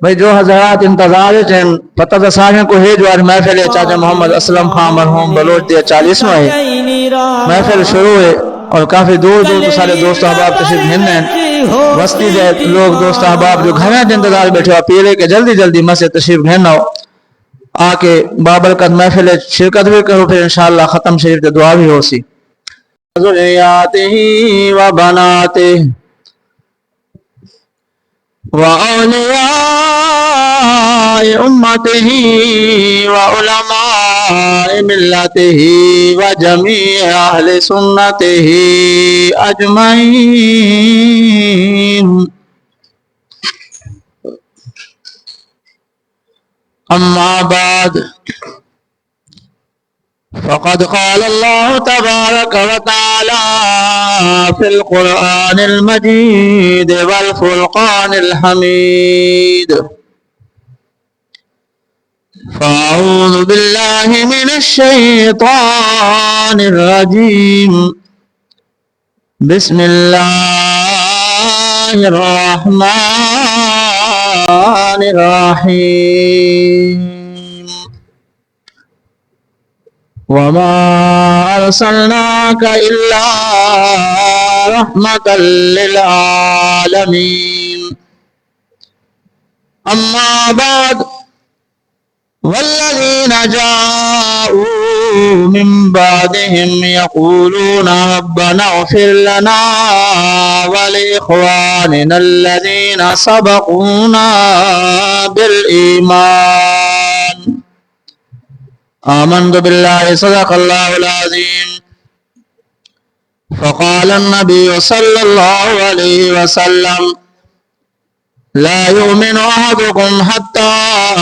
بھئی جو حضرات انتظار چین پتہ دساگیں کو ہے جو آج محفل چاچا محمد اسلم خان مرحوم بلوچ دیا 40واں ہے محفل شروع ہے اور کافی دور دور تو سارے دوست احباب تشریف گھن ہیں وسطی دے لوگ دوست احباب جو گھر ہیں انتظار بیٹھے ہو پیرے کے جلدی جلدی مسجد تشریف گھن آؤ آ کے بابرکت محفل شرکت بھی کرو پھر انشاءاللہ ختم شریف تے دعا بھی ہو سی ذریاتہ و بناتہ وَأَوْلِيَاءِ أُمَّتِهِ وَعُلَمَاءِ مِلَّتِهِ وَجَمِيعِ أَهْلِ سُنَّتِهِ أَجْمَعِينَ أما بعد فقد قال الله تبارك وتعالى في القرآن المجيد والفرقان الحميد فأعوذ بالله من الشيطان الرجيم بسم الله الرحمن الرحيم وما أرسلناك إلا رحمة للعالمين أما بعد والذين جاءوا من بعدهم يقولون ربنا اغفر لنا ولإخواننا الذين سبقونا بالإيمان آمنت بالله صدق الله العظيم فقال النبي صلى الله عليه وسلم لا يؤمن أحدكم حتى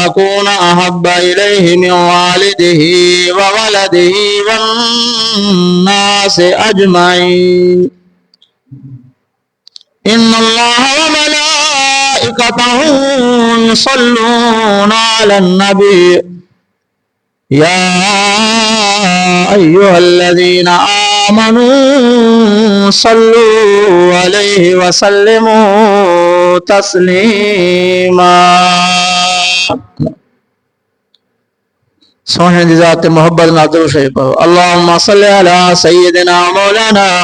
أكون أحب إليه من والده وولده والناس أجمعين إن الله وملائكته يصلون على النبي يا أيها الذين آمنوا صلوا عليه وسلموا تسلیما سونے دی ذات محبت نادر شریف پڑھو اللہم صلی علی سیدنا مولانا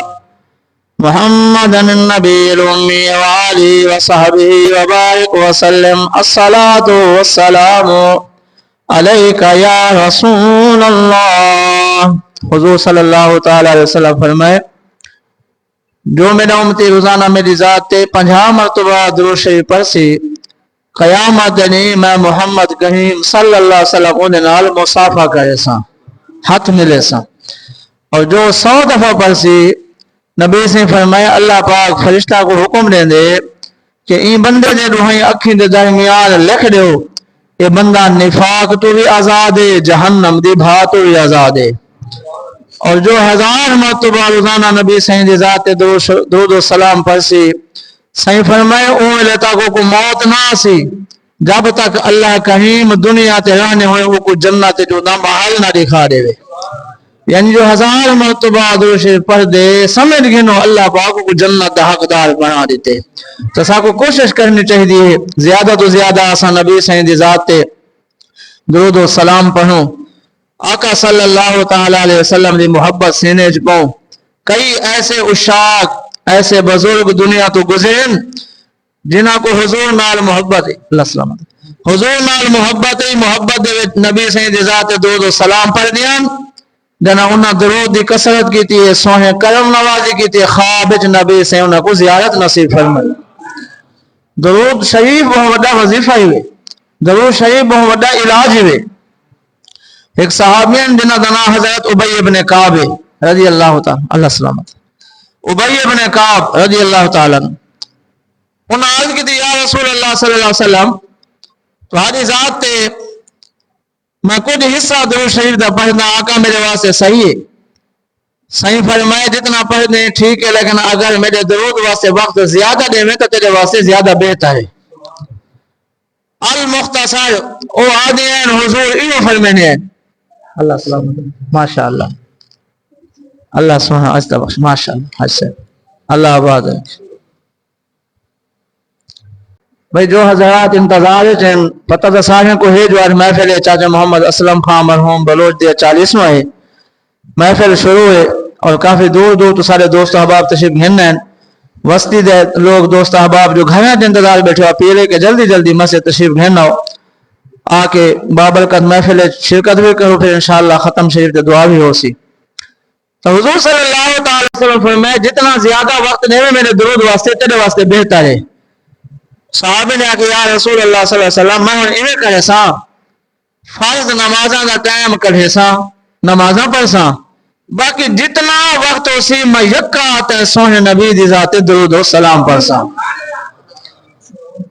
محمد النبی الامی وآلہ وصحبہ وبارک وسلم الصلاة والسلام علیکہ یا رسول اللہ حضور صلی اللہ تعالی علیہ وسلم فرمائے جو میرا امتی روزانہ میری ذات تے 50 مرتبہ درود شریف پڑھسی قیامت دنی میں محمد کریم صلی اللہ علیہ وسلم انہیں نال مصافحہ کرے سا ہاتھ ملے سا اور جو 100 دفعہ پڑھسی نبی سے فرمایا اللہ پاک فرشتہ کو حکم دیں دے کہ این بندے دے روحیں اکھیں دے درمیان لکھ دیو یہ بندہ نفاق تو بھی آزاد ہے جہنم دی بھا تو بھی آزاد ہے اور جو 1000 مرتبہ روزانہ نبی صحیح دی ذات درود و سلام پڑھسی صحیح فرمائے اون لیتا کو موت نہ سی جب تک اللہ کریم دنیا تے رہنے ہوئے وہ کو جنت جو نہ محل نہ دکھا دے یعنی جو 1000 مرتبہ درود شریف پڑھ دے سمجھ گنو اللہ پاک کو جنت دا حقدار بنا دیتے تو سا کو کوشش کرنی چاہیے زیادہ تو زیادہ اسا نبی صحیح دی ذات تے درود و سلام پڑھوں آقا صلی اللہ تعالی علیہ وسلم دی محبت سینے چکوں کئی ایسے اشاق ایسے بزرگ دنیا تو گزرن جنہاں کو حضور نال محبت ہے اللہ سلامت حضور نال محبت ہے محبت دے نبی سید ذات درود و سلام پڑھ دیاں جنا انہاں درود دی کثرت کیتی ہے سونے کرم نوازی کیتی ہے خواب وچ نبی سے انہاں کو زیارت نصیب فرمائی درود شریف بہت بڑا وظیفہ ہے درود شریف بہت بڑا علاج ہے ایک صحابین جنہ دنا حضرت ابی ابن کعب رضی اللہ تعالی اللہ سلامت ابی ابن کعب رضی اللہ تعالی انہاں عرض کی تھی یا رسول اللہ صلی اللہ علیہ وسلم تمہاری ذات تے میں کچھ حصہ درود شریف دا پڑھنا آقا میرے واسطے صحیح ہے صحیح فرمائے جتنا پڑھنے ٹھیک ہے لیکن اگر میرے درود واسطے وقت زیادہ دے میں تو تیرے واسطے زیادہ بہتر ہے المختصر او آدین حضور ایو فرمانے ہیں اللہ سلامت ماشاءاللہ اللہ سبحانہ عزت بخش ماشاءاللہ حسن اللہ آباد ہے بھئی جو حضرات انتظار چین پتہ دا سارے کو ہے جو آج محفل چاچا محمد اسلم خان مرحوم بلوچ دے 40واں ہے محفل شروع ہے اور کافی دور دور تو سارے دوست احباب تشریف گھننے ہیں وسطی دے لوگ دوست احباب جو گھر میں انتظار بیٹھے ہوا پیلے کہ جلدی جلدی مسجد تشریف گھننا ہو آ کے بابرکت محفل شرکت بھی کرو پھر انشاءاللہ ختم شریف تے دعا بھی ہو سی تو حضور صلی اللہ تعالی وسلم فرمائے جتنا زیادہ وقت نہیں میرے درود واسطے تیرے واسطے بہتر ہے صحابہ نے کہا یا رسول اللہ صلی اللہ علیہ وسلم میں ایویں کرے سا فرض نمازاں دا ٹائم کرے سا نمازاں پڑھ سا باقی جتنا وقت اسی میں یکا تے سونے نبی دی ذات درود و سلام پڑھ سا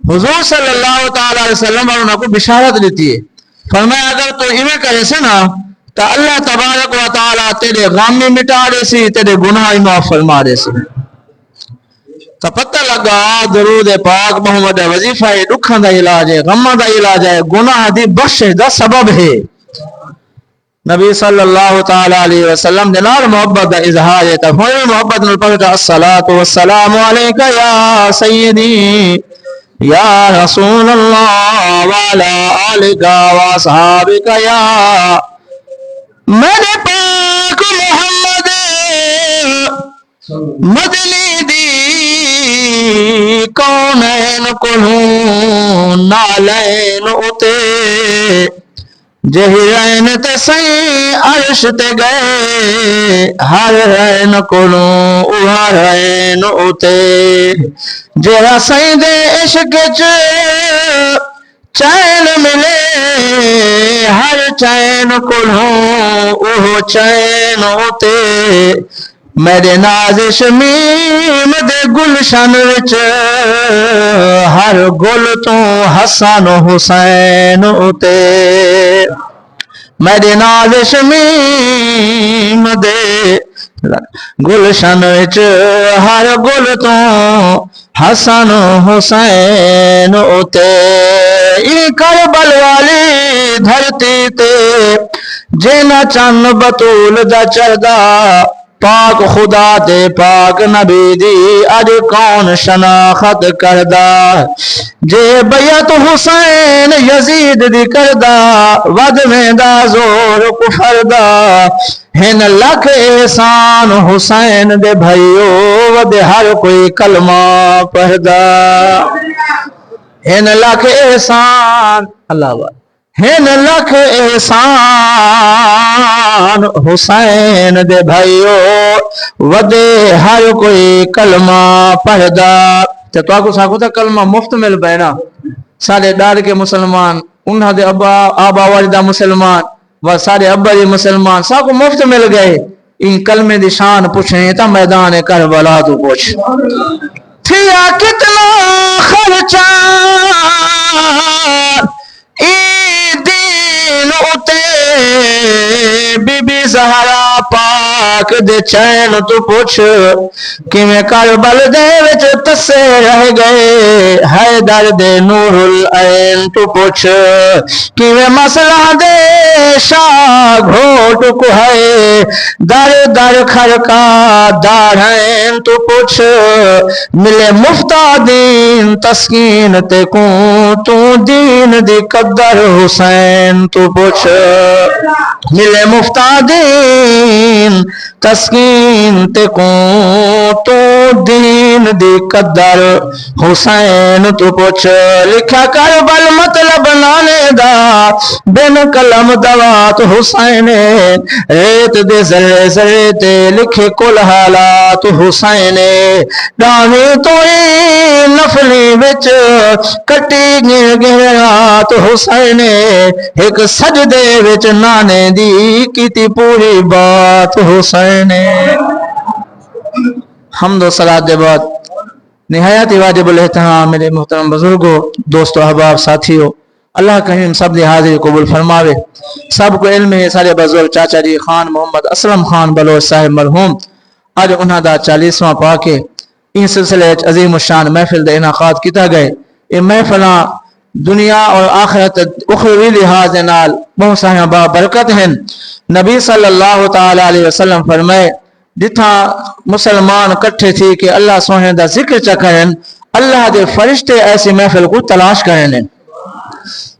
حضور صلی اللہ تعالی علیہ وسلم نے کو بشارت دیتی ہے فرمایا اگر تو ایویں کرے سے نا تو اللہ تبارک و تعالی تیرے غم میں مٹا دے سی تیرے گناہ معاف فرما دے سی تو پتہ لگا درود پاک محمد وظیفہ دکھاں دا علاج ہے غماں دا علاج ہے گناہ دی بخشش دا سبب ہے نبی صلی اللہ تعالی علیہ وسلم دے نال محبت دا اظہار ہے تفہیم محبت نال پڑھتا الصلاۃ والسلام علیک یا سیدی یا رسول اللہ وعلی آلک واصحابک یا میرے پاک محمد مدنی دی کونین کلوں نالین اتے جہرین تے سائیں عرش تے گئے ہر رین کلوں اوہر رین اتے جہاں سائیں دے عشق چین ملے ہر چین کلوں اوہ چین اتے میرے نازش میم دے گلشن وچ ہر گل تو حسن حسین اتے میرے نازش میم دے گلشن وچ ہر گل تو حسن حسین اتے کربل والی دھرتی تے جینا چن بطول دا چردا پاک خدا دے پاک نبی دی اج کون شناخت کردا جے بیعت حسین یزید دی کردا ود میں دا زور کفر دا ہن لکھ احسان حسین دے بھائیو ود ہر کوئی کلمہ پڑھدا ہن لکھ احسان اللہ بات ہن لکھ احسان حسین دے بھائیو ودے ہر کوئی کلمہ پڑھدا تے تو آکو ساکو تا کلمہ مفت مل بینا سارے ڈار کے مسلمان انہاں دے آبا والدہ مسلمان و سارے ابا دی مسلمان ساکو مفت مل گئے ان کلمے دی شان پوچھیں تا میدان کربلا تو پوچھ تھیا کتنا خرچہ دین اتے بی بی زہرا پاک دے چین تو پوچھ کہ میں کربل دے وچ تسے رہ گئے حیدر دے نور العین تو پوچھ کہ میں مسئلہ دے شاہ گھوٹ کو ہے در در کھڑکا دارین تو پوچھ ملے مفتہ دین تسکین تے کون تو دین دی قدر حسین تو پوچھ ملے مفتہ دین تسکین تے کون تو دین دی قدر حسین تو پوچھ لکھا کربل مطلب لانے دا بن قلم دوات حسین ریت دے ذرے ذرے تے لکھے کل حالات حسین ڈامی تو نفلی وچ کٹی گہرات حسین ایک سجدے وچ نانے دی کیتی پوری بات حسین حمد و صلاۃ دے بعد نہایت واجب الاحترام میرے محترم بزرگوں دوستو احباب ساتھیوں اللہ کریم سب دی حاضری قبول فرماوے سب کو علم ہے سارے بزرگ چاچا جی خان محمد اسلم خان بلوچ صاحب مرحوم آج انہاں دا 40واں پاکے ان سلسلے عظیم الشان محفل دے انعقاد کیتا گئے یہ محفلاں دنیا اور آخرت اخروی لحاظ نال بہت سارے با برکت ہیں نبی صلی اللہ تعالی علیہ وسلم فرمائے جتھا مسلمان کٹھے تھی کہ اللہ سونے دا ذکر چکرن اللہ دے فرشتے ایسی محفل کو تلاش کریں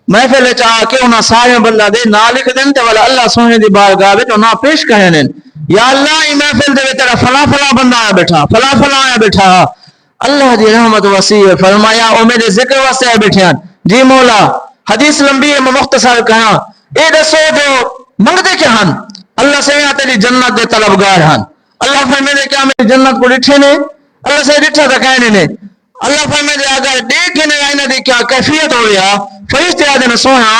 محفل چاہ کے انہاں سارے بندہ دے نہ لکھ دیں تے والا اللہ سونے دی بارگاہ وچ انہاں پیش کریں یا اللہ یہ محفل دے تیرا فلاں فلاں بندہ آیا بیٹھا فلاں فلاں آیا بیٹھا اللہ دی رحمت وسیع فرمایا او میرے ذکر واسطے آیا بیٹھے ہیں جی مولا حدیث لمبی ہے میں مختصر کہاں اے دسو جو منگتے کیا ہن اللہ سے تیری جنت دے طلبگار ہن اللہ فرمائے کیا میری جنت کو ڈٹھے نے اللہ سے ڈٹھا تھا کہنے نے اللہ فرمائے اگر دیکھے نے آئینہ دی کیا کیفیت ہو گیا فرشتے آدھے نے سونا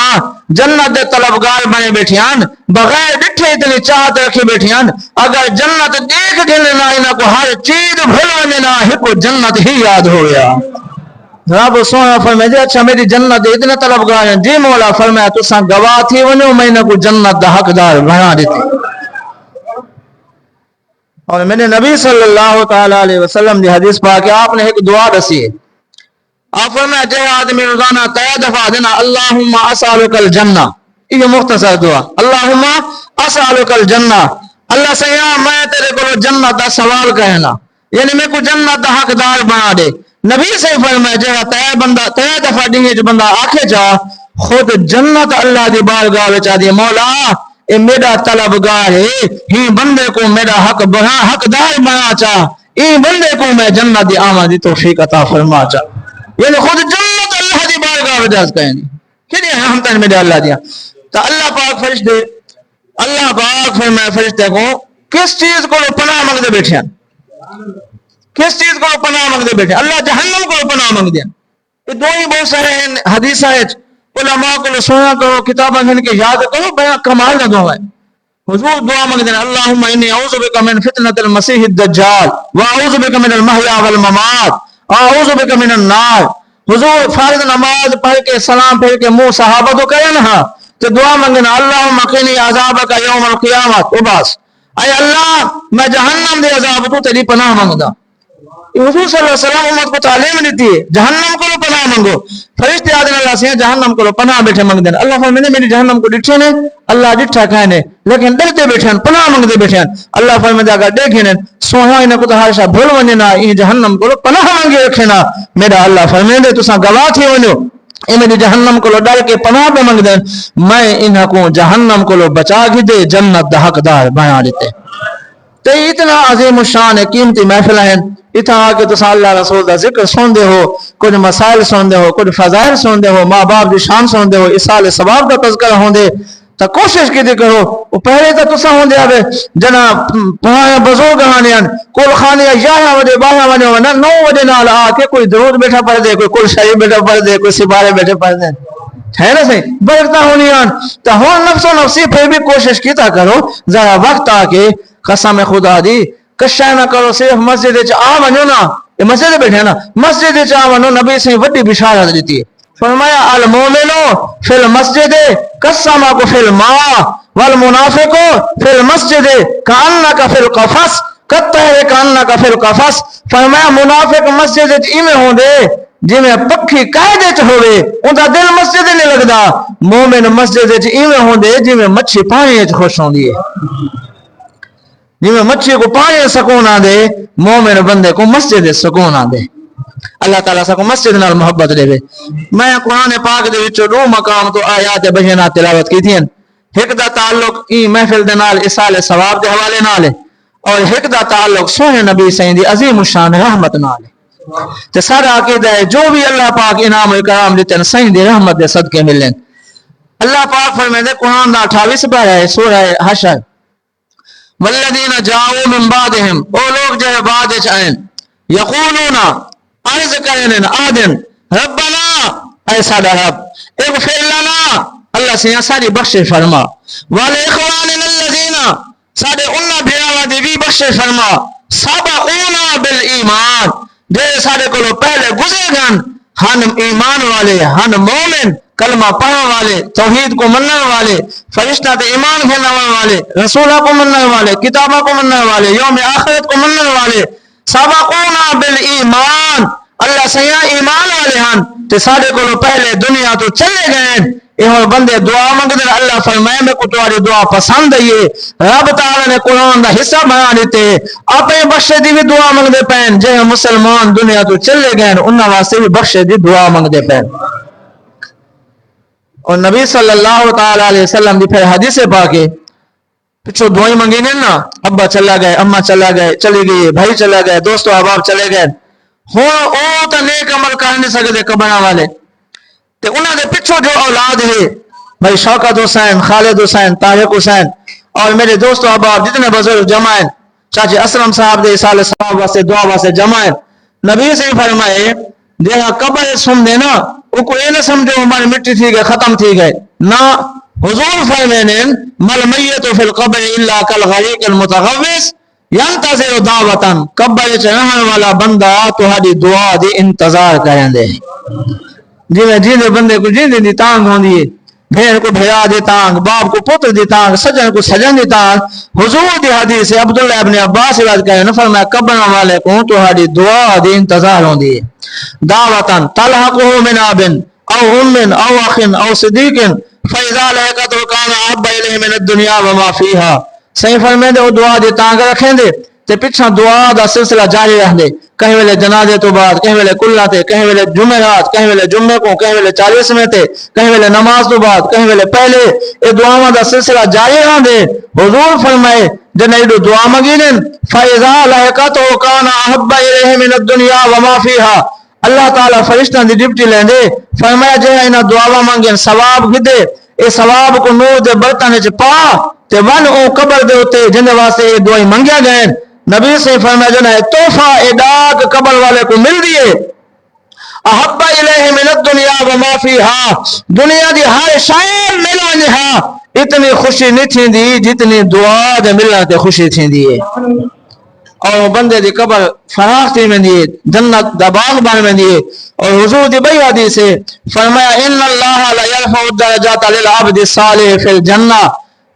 جنت دے طلبگار بنے بیٹھے ہیں بغیر ڈٹھے اتنی چاہت رکھی بیٹھے ہیں اگر جنت دیکھ کے نہ آئینہ کو ہر چیز بھولنے نہ ہی کو جنت ہی یاد ہو گیا رب سونا فرمائے اچھا میری جنت دے اتنے طلبگار ہیں جی مولا فرمایا تو ساں گواہ تھی ونو میں نے کو جنت دا حقدار بنا دیتی اور میں نے نبی صلی اللہ تعالی علیہ وسلم دی حدیث پا کہ آپ نے ایک دعا دسی ہے آپ فرمایا جے آدمی روزانہ 3 دفعہ دینا اللہم اسالک الجنہ یہ مختصر دعا اللہم اسالک الجنہ اللہ سیاں میں تیرے کو جنت دا سوال کہنا یعنی میں کو جنت دا حقدار بنا دے نبی سے فرمایا جے 3 دفعہ دیں جو بندہ آکھے جا خود جنت اللہ دی بارگاہ وچ آ دی مولا اے میرا طلبگار ہے ہی بندے کو میرا حقدار بنا چاہ ای بندے کو میں جنت دی آمد توفیق عطا فرما چاہ یعنی خود جنت اللہ دی بارگاہ وجاز کہنی کہ نہیں ہم تن میرے اللہ دیا تو اللہ پاک فرشتے اللہ پاک فرمائے فرشتے کو کس چیز کو پناہ مانگ دے بیٹھے ہیں کس چیز کو پناہ مانگ دے بیٹھے اللہ جہنم کو پناہ مانگ دیا یہ دو ہی بہت سارے ہیں حدیث ہے علماء کو سونا کرو کتابیں ان کے یاد کرو بڑا کمال نہ دعا ہے حضور دعا مانگ دینا اللہم انی اعوذ بک من فتنۃ المسیح الدجال واعوذ بک من المحیا والممات اعوذ بک من النار حضور فرض نماز پڑھ کے سلام پھر کے منہ صحابہ کو کہے نا تو دعا مانگنا اللہم قنی عذابک یوم القیامت او بس اے اللہ میں جہنم دے عذاب تو تیری پناہ مانگدا حضور صلی اللہ علیہ وسلم امت کو تعلیم دیتی ہے جہنم کو پناہ مانگو فرشتے آدھے اللہ سے جہنم کو پناہ بیٹھے مانگ دینا اللہ فرمائے میری جہنم کو ڈٹھے نے اللہ ڈٹھا کہنے لیکن ڈرتے بیٹھے ہیں پناہ مانگتے بیٹھے ہیں اللہ فرمائے اگر دیکھیں نے سوہا انہیں کو تو ہر شاہ بھول ونجے نا یہ جہنم کو پناہ مانگے رکھے نا میرا اللہ فرمائے دے تو ساں گواہ تھی ونجو اے میری جہنم کو ڈر کے پناہ پہ مانگ دیں میں انہاں کو جہنم کو بچا کے دے جنت دا حقدار بنا دیتے تو اتنا عظیم الشان ہے قیمتی محفل ہیں اتنا آکے تو اللہ رسول دا ذکر سن دے ہو کچھ مسائل سن دے ہو کچھ فضائل سن دے ہو ماں باپ دی شان سن دے ہو اسال ثواب کا تذکرہ ہوں دے تو کوشش کی دی کرو وہ پہلے تو تسا ہوں دے آبے جنا پہایا بزرگ آنے ہیں کل خانی 11 بجے 12 بجے 9 بجے نال آکے کوئی درود بیٹھا پڑھ دے کوئی کل شریف بیٹھا پڑھ دے کوئی سپارے بیٹھے پڑھ دے ہے نا صحیح برکتا ہونی آن تو ہون نفس و نفسی پھر بھی کوشش کیتا کرو ذرا وقت آکے قسم خدا دی کشا نہ کرو صرف مسجد آ ونو نا یہ مسجد بیٹھے نا مسجد آ ونو نبی سے وڈی بشارت دیتی ہے فرمایا المومنو فی المسجد کسما کو فی الماء والمنافق فی المسجد کانک فی القفص کتا ہے کانک فی القفص فرمایا منافق مسجد ایویں ہوں دے جی میں پکھی قائدے چ ہوئے ان کا دل مسجد نہیں لگتا مومن مسجد ایویں ہوں دے جی میں مچھی پانی چ خوش ہوندی ہے جی میں مچھی کو پانی سکون آ دے مومن بندے کو مسجد سکون آ دے اللہ تعالیٰ سا کو مسجد نال محبت دے میں قرآن پاک دے وچوں 2 مقام تو آیات بینات تلاوت کی تھیں ایک دا تعلق ای محفل دے نال اصال ثواب دے حوالے نال اور ایک دا تعلق سونے نبی سین دی عظیم الشان رحمت نال تے سارا عقیدہ ہے جو بھی اللہ پاک انعام و اکرام دیتے ہیں سین دی رحمت دے صدقے ملیں اللہ پاک فرمائے دے قرآن دا 28 پارہ ہے سورہ حشر والذین جاؤوا من بعدهم او لوگ جو بعد آئیں یقولون عرض کریں آدن ربنا اے سادہ رب اغفر لنا اللہ سے ساری بخش فرما والاخواننا الذین سادے انہا بھیراوا دی بھی بخش فرما سبقونا بالایمان جے سادے کو پہلے گزرے گن ہن ایمان والے ہن مومن کلمہ پڑھنے والے توحید کو مننے والے فرشتہ تے ایمان کھیلنے والے رسولہ کو مننے والے کتابہ کو مننے والے یوم آخرت کو مننے والے سبقونا بالایمان اللہ سیاں ایمان والے ہن تے سارے کو پہلے دنیا تو چلے گئے یہ بندے دعا منگتے اللہ فرمائے میں کو تمہاری دعا پسند ہے رب تعالی نے قرآن دا حصہ بنا دیتے اپنے بخشے دی بھی دعا منگتے پین جے مسلمان دنیا تو چلے گئے انہاں واسطے بھی بخشے دی دعا منگتے پین اور نبی صلی اللہ تعالی علیہ وسلم دی پھر حدیث پاکے پچھو دعائیں منگی نے نا ابا چلا گئے اما چلا گئے چلی گئی بھائی چلا گئے دوست و احباب چلے گئے ہوں او تو نیک عمل کر نہیں سکتے قبروں والے تے انہوں نے پچھو جو اولاد ہے بھائی شوکت حسین خالد حسین طارق حسین اور میرے دوست و احباب جتنے بزرگ جمع ہیں چاچے اسلم صاحب دے سال صاحب واسطے دعا واسطے جمع ہیں نبی سے فرمائے جہاں قبر سن دے نا وہ کو یہ نہ سمجھو ہماری مٹی تھی گئے ختم تھی گئے نہ حضور فرمائے مل میت فی القبر الا کالغریق المتغوث ینتظر دعوتا قبر چڑھنے والا بندہ تہاڈی دعا دی انتظار کریں دے جی جیندے بندے کو جیندے دی تانگ ہوندی ہے بھین کو بھیا دی تانگ باپ کو پتر دی تانگ سجن کو سجن دی تانگ حضور دی حدیث عبداللہ ابن عباس روایت کرے نے فرمایا قبر والے کو تہاڈی دعا دی انتظار ہوندی ہے دعوتا تلحقه من اب او ام او اخ او صدیق فاذا لحقت كان احب اليه من الدنيا وما فيها صحیح فرمائے دے دعا دی تانگ رکھیں دے تے پچھا دعا دا سلسلہ جاری رہ دے کہیں ویلے جنازے تو بعد کہیں ویلے کلہ تے کہیں ویلے جمعرات کہیں ویلے جمعے کو کہیں ویلے 40 میں تے کہیں ویلے نماز تو بعد کہیں ویلے پہلے اے دعاواں دا سلسلہ جاری رہ دے حضور فرمائے جن ایڈو دعا مگینن فاذا لحقت كان احب اليه من الدنيا وما فيها اللہ تعالی فرشتاں دی ڈپٹی لیندے فرمایا جے انہاں دعاواں منگن ثواب گدے اے ثواب کو نور دے برتن وچ پا تے ون او قبر دے اوتے جن واسطے اے دعائیں منگیا گئے نبی سے فرمایا جو ہے تحفہ اڈاک قبر والے کو مل دیے احب الیہ من الدنیا وما فیہا دنیا دی ہر شے ملن ہے اتنی خوشی نہیں تھیندی جتنی دعا دے ملن تے خوشی تھیندی ہے اور بندے دی قبر فراخ تھی ویندی ہے جنت دا باغ بن ویندی ہے اور حضور دی بئی حدیث ہے فرمایا ان اللہ لا یرفع الدرجات للعبد الصالح فی الجنہ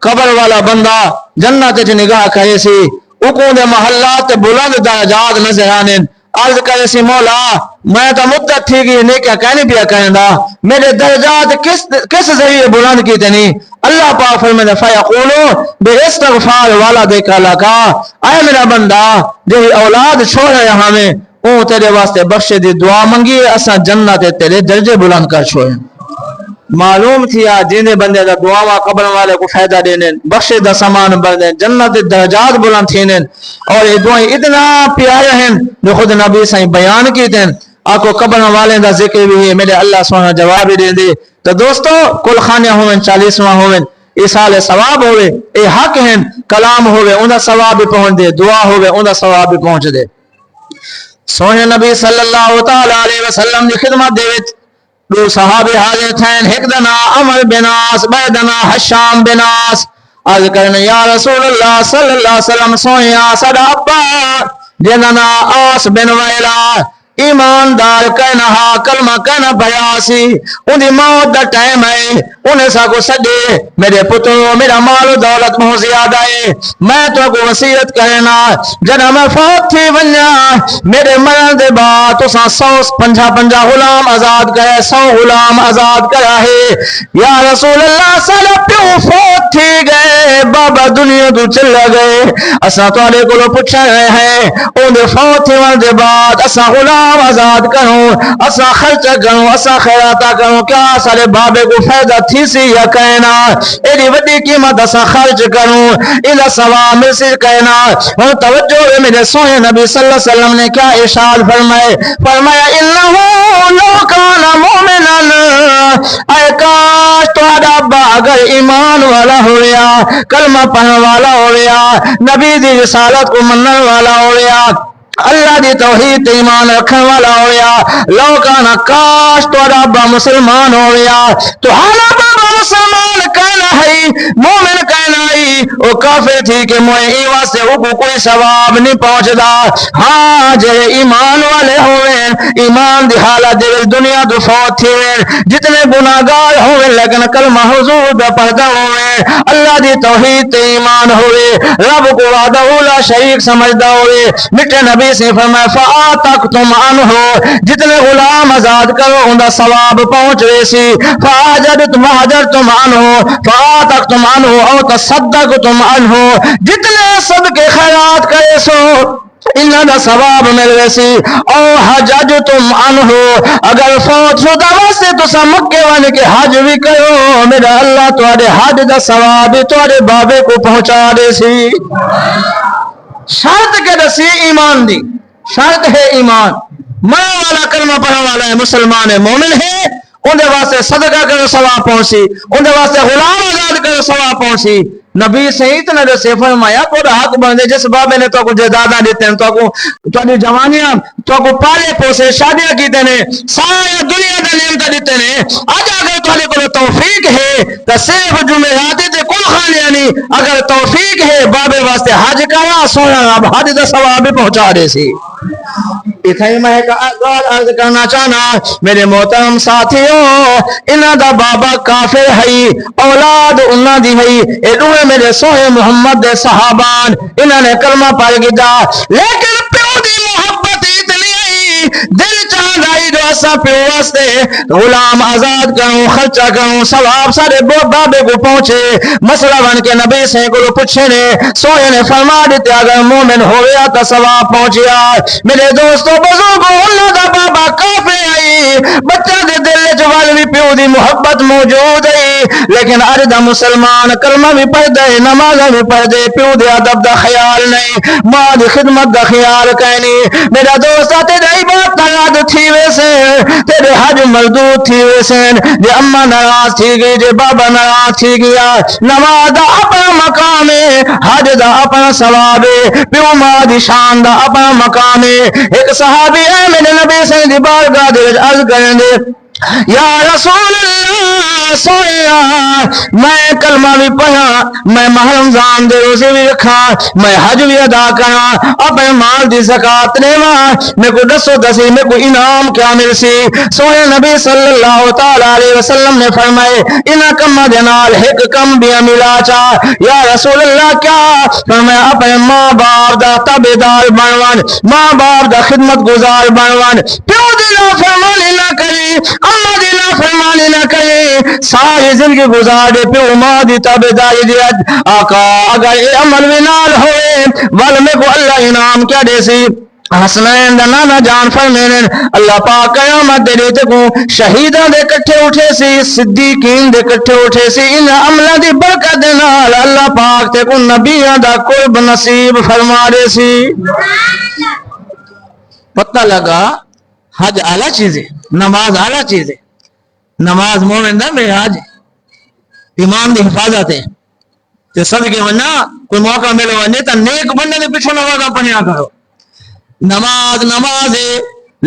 قبر والا بندہ جنت وچ نگاہ کرے سی اکوں دے محلات بلند درجات نظر آنے عرض کرے سی مولا میں تو مدت تھی گئی نہیں کیا کہنے پیا کہندا میرے درجات کس ذریعے بلند کیتے نہیں اللہ پاک فرمائے فیقولو بے استغفار والدیک لکا اے میرا بندہ جہی اولاد چھوڑ ہے ہمیں او تیرے واسطے بخشے دی دعا منگی اساں جنت تیرے درجے بلند کر چھوڑے معلوم تھی جیندے بندے دا دعاواں قبر والے کو فائدہ دینے بخشے دا سامان بردیں جنت درجات بلند تھینن اور یہ دعائیں اتنا پیارے ہیں جو خود نبی صحیح بیان کیتے ہیں آکو قبر والے دا ذکر بھی ہے میرے اللہ سبحانہ جواب دے دے تو دوستو کل خانے ہوئے 40واں ہوئے ایسال ثواب ہوئے اے حق ہیں کلام ہوئے انہا ثواب بھی پہنچ دے دعا ہوئے انہا ثواب بھی پہنچ دے سونے نبی صلی اللہ تعالی علیہ وسلم دی خدمت دے وچ دو صحابی حاضر تھے ایک دنا عمر بن عاص بیدنا حشام بن عاص عرض کرنے یا رسول اللہ صلی اللہ علیہ وسلم سویا صدا ابا جننا عاص بن ویلا ایماندار کہنا کلمہ کہنا بیاسی ان دی موت دا ٹائم ہے انہیں سا کو سجے میرے پتروں میرا مال و دولت بہت زیادہ ہے میں تو کو وصیت کرنا جنہ میں فوت تھی ونیا میرے مرن دے بعد تو سا 150 غلام آزاد کرے 100 غلام آزاد کرا ہے یا رسول اللہ صلی پیوں فوت تھی گئے بابا دنیا تو چل گئے اسا تو علیہ کو پوچھ رہے ہیں انہیں فوت تھی ون دے بعد اسا غلام آزاد کروں اسا خرچ کروں اسا خیراتا کروں کیا سارے بابے کو فائدہ تھی سی یا کہنا ایڈی وڈی قیمت اسا خرچ کروں الہ ثواب میں سے کہنا اور توجہ ہے میرے سونے نبی صلی اللہ علیہ وسلم نے کیا ارشاد فرمایا انہو لو کان مومنا اے کاش تہاڈا ابا اگر ایمان والا ہویا کلمہ پڑھنے والا ہویا نبی دی رسالت کو مننے والا ہویا اللہ دی توحید ایمان رکھنے والا ہویا لو کانا کاش تو ابا مسلمان ہویا تو حالا بابا مسلمان کہنا ہے مومن کہنا ہے وہ کافر تھی کہ موئے ایوہ سے کو کوئی ثواب نہیں پہنچدا. ہاں جے ایمان والے ہوئے ایمان دی حالت دے دنیا تو فوت تھی جتنے گناہگار ہوئے لیکن کلمہ حضور دا پڑھدا ہوئے اللہ دی توحید تے ایمان ہوئے رب کو وحدہ لا شریک سمجھدا ہوئے. میٹھے نبی سے فرمایا فآتقتم عنہ جتنے غلام آزاد کرو ان دا ثواب پہنچ رہے سی. فآجرتم عنہ فآتقتم عنہ او تصدقتم عنہ جتنے صدقے خیرات کرے سو انہاں دا ثواب مل ویسی. او حججتم عنہ اگر فوت شدہ واسطے تسا مکے والے کے حج بھی کرو میرا اللہ تواڈے حج دا ثواب تواڈے بابے کو پہنچا دے سی. شرط کے دسی ایمان دی شرط ہے ایمان. مرنے والا کلمہ پڑھنے والا ہے مسلمان ہے مومن ہے ان دے واسطے صدقہ کرو ثواب پہنچی ان دے واسطے غلام آزاد کرو ثواب پہنچی. نبی سہیت نے دے فرمایا پورا حق بندے جس بابے نے تو کو جائیداد دیتے ہیں تو کو تواڈی جوانیاں تو کو پالے پوسے شادیاں کیتے نے ساری دنیا دے نعمت دیتے نے. اج اگر تواڈے کول توفیق ہے تے صرف جمعرات تے کل خانے نہیں اگر توفیق ہے بابے واسطے حج کرا سونا رب حج دا ثواب بھی پہنچا دے سی. اتھائی میں ایک عرض کرنا چاہنا میرے محترم ساتھیوں انہاں دا بابا کافر ہے اولاد انہاں دی ہے اے میرے سوہے محمد دے صحابان انہاں نے کلمہ پڑھ گیا لیکن پیو دی محبت اتنی آئی دل چاہدائی جو اسا پیو واسطے غلام آزاد کروں خرچہ کروں ثواب سارے بابے کو پہنچے. مسئلہ بن کے نبی سے کو پوچھے نے سوہے نے فرما دیتے اگر مومن ہو گیا تو ثواب پہنچیا. میرے دوستو بزرگوں اللہ دا بابا کافر آئی بچہ دے دل جوال بھی پیو دی محبت موجود ہے لیکن اردا مسلمان کلمہ بھی پڑھ دے نماز بھی پڑھ دے پیو دے ادب دا خیال نہیں ماں دی خدمت دا خیال کہنی. میرا دوست تیرے عبادت ناراض تھی ویسے تیرے حج مردود تھی ویسے جے اماں ناراض تھی گئی جے بابا ناراض تھی گیا نماز دا اپنا مقام ہے حج دا اپنا ثواب ہے پیو ماں دی شان دا اپنا مقام ہے. ایک صحابی ہے میرے نبی سے دی بارگاہ دے عرض کریں دے یا رسول اللہ سویا میں کلمہ بھی پڑھا میں ماہ رمضان دے روزے بھی رکھا میں حج بھی ادا کرا اپنے مال دی زکات دیواں میں کو دسو دسی میں کو انعام کیا مل سی. سونے نبی صلی اللہ تعالی علیہ وسلم نے فرمائے انہاں کما دے نال ایک کم بھی ملا چا. یا رسول اللہ کیا فرمایا اپنے ماں باپ دا تابعدار بنوان ماں باپ دا خدمت گزار بنوان پیو دی نافرمانی نہ کری اللہ دی نافرمانی نہ کرے ساری زندگی گزار دے پیو ماں دی تابعداری دی. آقا اگر یہ عمل بھی نال ہوئے ول میں کو اللہ انعام کیا دے سی. حسنین دا نانا جان فرمینے اللہ پاک قیامت دے دیتے کو شہیدہ دے کٹھے اٹھے سی صدیقین دے کٹھے اٹھے سی ان عملہ دی برکت دے نال اللہ پاک تے کو نبیہ دا قرب نصیب فرما دے سی. پتہ لگا حج اعلیٰ چیز ہے نماز اعلیٰ چیز ہے. نماز مومن دا میں حج ایمان دی حفاظت ہے تے صدقے ورنہ کوئی موقع ملے ورنہ تا نیک بندے دے پیچھے نماز پڑھیا کرو. نماز ہے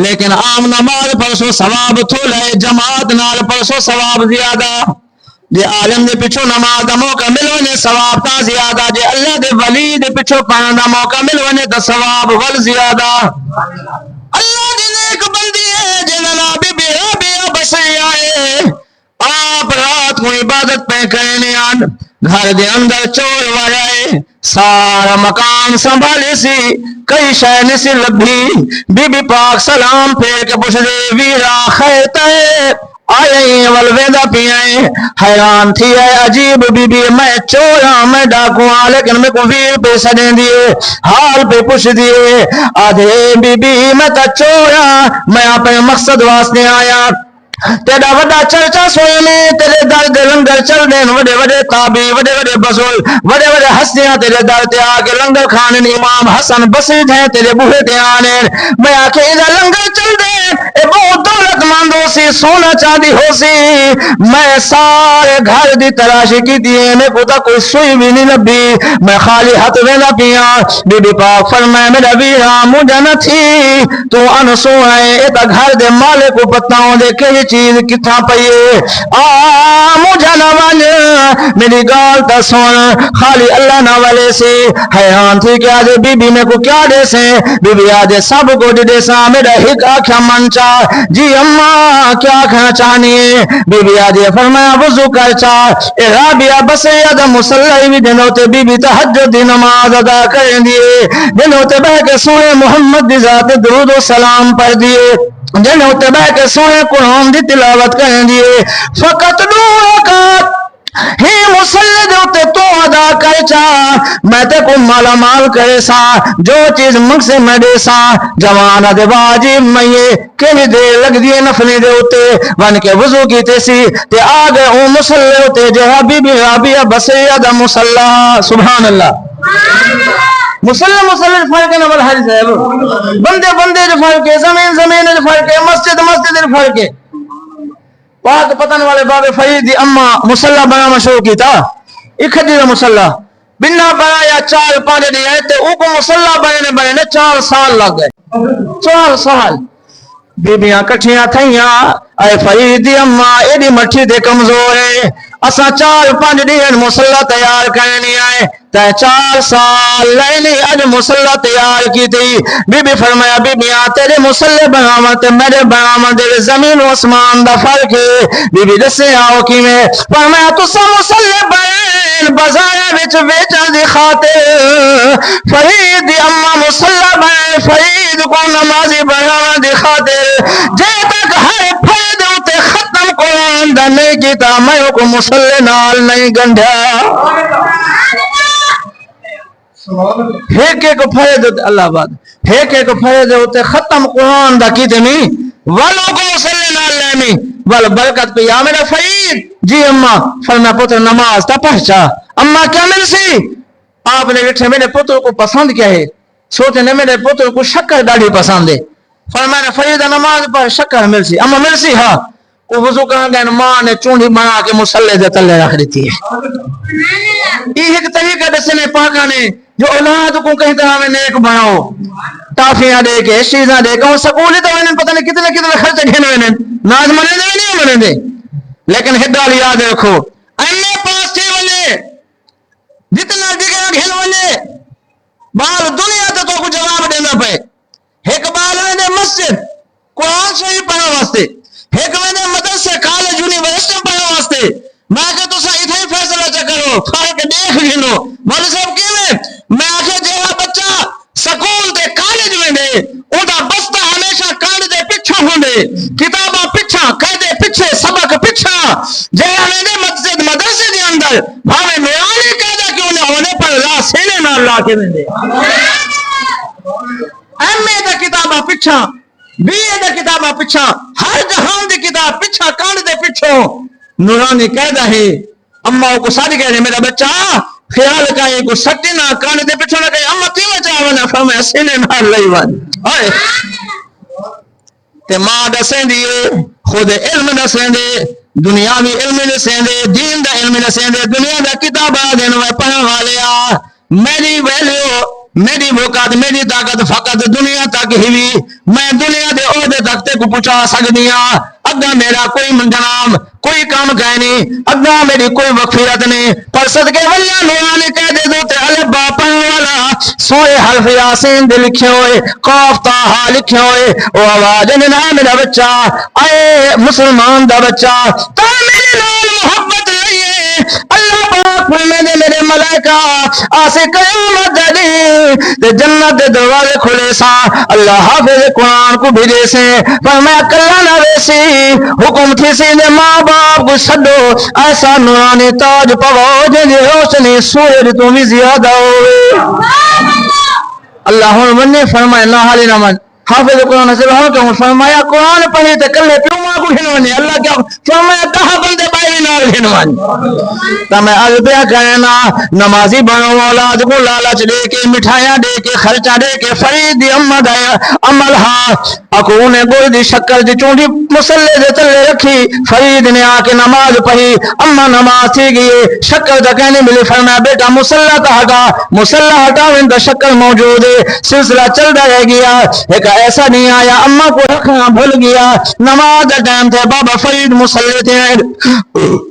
لیکن عام نماز پڑھو ثواب تھوڑا ہے جماعت نال پڑھو ثواب زیادہ. جے عالم دے پیچھو نماز دا موقع ملونے ثواب تا زیادہ جے اللہ دے ولی دے پیچھو پڑھنے دا موقع ملونے تا ثواب ول زیادہ. اللہ دی نیک بندی ہے جنہاں بی بی رابعہ بسری آئے آپ رات کو عبادت پہ کرنے آن گھر دے اندر چور وائے سارا مکان سنبھالے سی کئی شہر سے لبھی بی بی پاک سلام پھیر کے پوچھ دے ویرا خیرتا ہے آئے والویدہ پی آئے حیران تھی ہے عجیب بی بی میں چورا میں ڈاکوں لیکن میں کو ویر پیسہ دیں دیے حال پہ پوچھ دیے آدھے بی بی میں تا چورا میں اپنے مقصد واسطے آیا تیرا وڈا چرچا سوئے میں تیرے در دے لنگر چل دین وڈے وڈے تابی وڈے وڈے بزرگ وڈے وڈے ہستیاں تیرے در تے آکے لنگر کھانن امام حسن بصری ہیں تیرے بوہے تے آنے میں آکے ادھر لنگر چل دین اے بہت دولت مند ہو سی سونا چاندی ہو سی میں سارے گھر دی تلاشی کی دیئے میں خدا کوئی سوئی بھی نہیں لبھی میں خالی ہاتھ ویلا پیا بی بی پاک فرمائے میرا ویرا مجھے نہ تھی تو انسو ہے ایتا گھر دے مالے کو پتاؤں دے کہ چیز کتھا پئیے مجھے نہ ون میری گال تا سن خالی اللہ نہ والے سے حیران تھی کہ آج بی بی میں کو کیا دے سے بی بی آج سب کو دے سا میرا ہک آکھا من چاہ جی اماں کیا کھانا چاہنی ہے بی بی آج فرمایا وضو کر چاہ اے رابعہ بس یاد مسلح بھی دنوں تے بی بی تہجد دی نماز ادا کریں دیے دنوں تے بہ کے سونے محمد دی ذات درود و سلام پڑھ دیے دنوں تے بہ کے سونے قرآن دی تلاوت کریں دیے فقط دو رکعت ہی مسلح دوتے تو ادا کر چاہ میں تے کو مالا مال کرے سا جو چیز مگ سے میں دے سا جوانا دے واجب میں یہ کہیں دے لگ دیے نفلی دے ہوتے ون کے وضو کی تیسی تے آگے اون مسلح ہوتے جو حبیبی رابعہ بسیدہ مسلح سبحان اللہ مسلح فرق ہے نمبر حدیث ہے بندے بندے جو فرق ہے زمین زمین جو فرق ہے مسجد مسجد جو فرق ہے پاک پتن والے باب فرید دی اما مسلح بنا شروع کی تھا ایک حدیث مسلح بنا بنایا 4-5 دن آئے تے او کو مسلح بنے 4 سال لگ گئے 4 سال بیبیاں کٹھیاں تھیاں اے فرید دی اما ایڈی مٹھی دے کمزور ہے اسا 4-5 دن مسلح تیار کرنی آئے تے 4 سال لینی اج مسلح تیار کی تھی بی بی فرمایا بی بیاں تیرے مسلح بناواں تے میرے بناواں دے زمین و اسمان دا فرق ہے بی بی دسے آؤ کی میں فرمایا تسا مسلح بنین بازار وچ ویچن دی خاطر فرید دی اما مسلح بنین فرید کو نمازی بناواں دی خاطر جے تک ہر فرد تے ختم قرآن دا نہیں کیتا میں کو مسلح نال نہیں گنڈیا ایک ایک فرد اللہ بات ایک ایک فرد ہوتے ختم قرآن دا کیتے نہیں والوں کو مسلح نال لینی وال برکت پہ یا میرا فرید جی اماں فرمایا پتر نماز تا پہچا اماں کیا مل سی آپ نے لکھے میرے پتر کو پسند کیا ہے سوچے نے میرے پتر کو شکر ڈاڑی پسند ہے فرمایا فرید نماز پر شکر مل سی اماں مل سی ہاں وہ وضو کرنے گئے ماں نے چونڈی بنا کے مسلح دے تلے رکھ دیتی ہے یہ ایک طریقہ دسنے پاکا نے جو اولاد کو کہیں طرح میں نیک بناؤ ٹافیاں دے کے چیزاں دے کے سکولی تو انہیں پتہ نہیں کتنے خرچ گھنے ہوئے ناز منے دے نہیں منے دے لیکن ہدال یاد رکھو انے پاس تھی ولے جتنا دیگر گھن ولے بال دنیا تو کو جواب دینا پہ ایک بال نے مسجد قرآن شریف پڑھنے واسطے ایک میں مدرسے کالج یونیورسٹی پڑھنے واسطے میں کہ تسا اتھے فیصلہ چ کرو فرق دیکھ گھنو مولوی صاحب کیویں میں آخر جہاں بچہ سکول دے کالج میں دے اوندا بستہ ہمیشہ کان دے پیچھے ہوندے کتاباں پیچھے قاعدے پیچھے سبق پیچھے جہاں میں مسجد مدرسے دے اندر بھاوے نورانی قاعدہ کیوں نہ ہونے پر لا سینے نال لا کے دے ایم اے دا کتاباں پیچھے بی اے دا کتاباں پیچھے ہر جہان دی کتاب پیچھے کان دے پیچھے نورانی قاعدہ ہے اماں کو ساری کہہ رہے میرا بچہ خیال کہیں کو سٹی نہ کان دے پیچھے نہ کہیں اماں کیوں چاہونا فرمایا سینے نال لئی ون ہائے تے ماں دسیں دیے خود علم دسیں دے دنیاوی علم دسیں دے دین دا علم دسیں دے دنیا دا کتاباں دین وے پڑھن والے آ میری ویلیو میری وقت میری طاقت فقط دنیا تک ہی میں دنیا دے عہدے تک تے کو پہنچا سکتی ہاں اگا میرا کوئی جناب کوئی کام کہہ نہیں اگا میری کوئی مغفرت نہیں پر صدقے واللہ نورانی کہہ دے دو تے الف با پڑھن والا سوئے حرف یاسین دے لکھے ہوئے قاف تا ہا لکھے ہوئے او آواز نہ میرا بچہ اے مسلمان دا بچہ تا میرے نال محبت لئیے اللہ پاک فرمائے میرے ملائکہ آسے قیامت دے تے جنت دے دروازے کھلے سا اللہ حافظ قرآن کو بھیجے سے فرمایا کلا نہ ویسی حکم تھی سی نے ماں باپ کو چھڈو ایسا نورانی تاج پواؤ جن روشنی سورج تو بھی زیادہ ہوئے اللہ نے فرمایا نہ حالی نہ من حافظ قرآن سے رہو کہ فرمایا قرآن پڑھی تے کلے پیوں ماں کو گھنوانے اللہ کیا فرمایا کہا بندے بائی نال گھنوانے تا میں از پیا کہنا نمازی بنو اولاد کو لالچ دے کے مٹھائیاں دے کے خرچہ دے کے فرید دی امہ دایا عمل ہاں اکو نے گوئی دی شکل دی چونڈی مسلح دے تلے رکھی فرید نے آ کے نماز پڑھی امہ نماز تھی گئی شکل دا کہنے ملی فرمایا بیٹا مسلح تا ہٹا مسلح ہٹاویں دا شکل موجود ہے سلسلہ چل رہ گیا ایک ایسا نہیں آیا اماں کو رکھنا بھول گیا نماز ٹائم تھے بابا فرید مسلح تھے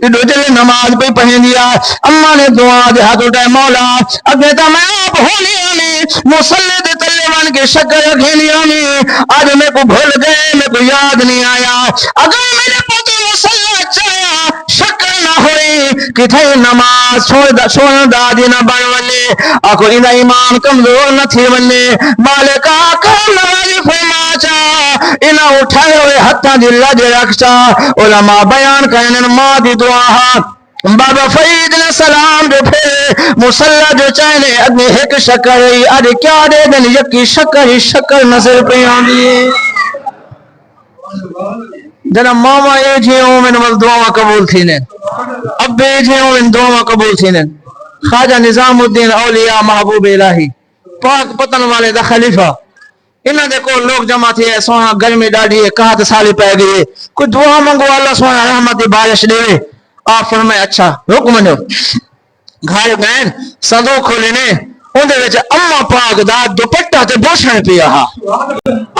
جلے نماز نماز پہ پڑھیں دیا. اما نے دعا دے ہاتھ اٹھائے مولا اگے تو میں آپ ہونی آنی مسلح دے تلے بن کے شکر رکھینی آنی آج میں کو بھول گئے میں کو یاد نہیں آیا اگر میرے پوتے مسلح چاہیا شکر نہ ہوئی کتھے نماز چھوڑ دادی نہ بن ونے آکو انہ ایمان کمزور نہ تھی ونے مالک آقا نمازی فرما چاہ انہ اٹھائے ہوئے حتیٰ دل لج رکھتا علماء بیان کرنے ماں دی دعا بابا فرید نے سلام جو پھر مسلح جو چاہنے اگنی ایک شکر ہی ارے کیا دے دن یکی شکر ہی شکر نظر پہ آنی جنا ماما اے جھیوں میں نمال دعا قبول تھی نے اب اے جھیوں میں دعا قبول تھی نے خواجہ نظام الدین اولیاء محبوب الہی پاک پتن والے دا خلیفہ انہاں دے کو لوگ جمع تھے سونا گرمی ڈاڑی ہے کہاں سالی پہ گئے کوئی دعا منگو اللہ سونا رحمتی بارش دے آپ فرمائے اچھا حکم دو گھر گئے صدو کھولنے اندھے ویچے اما پاک دا دوپٹہ تے بوشن پیا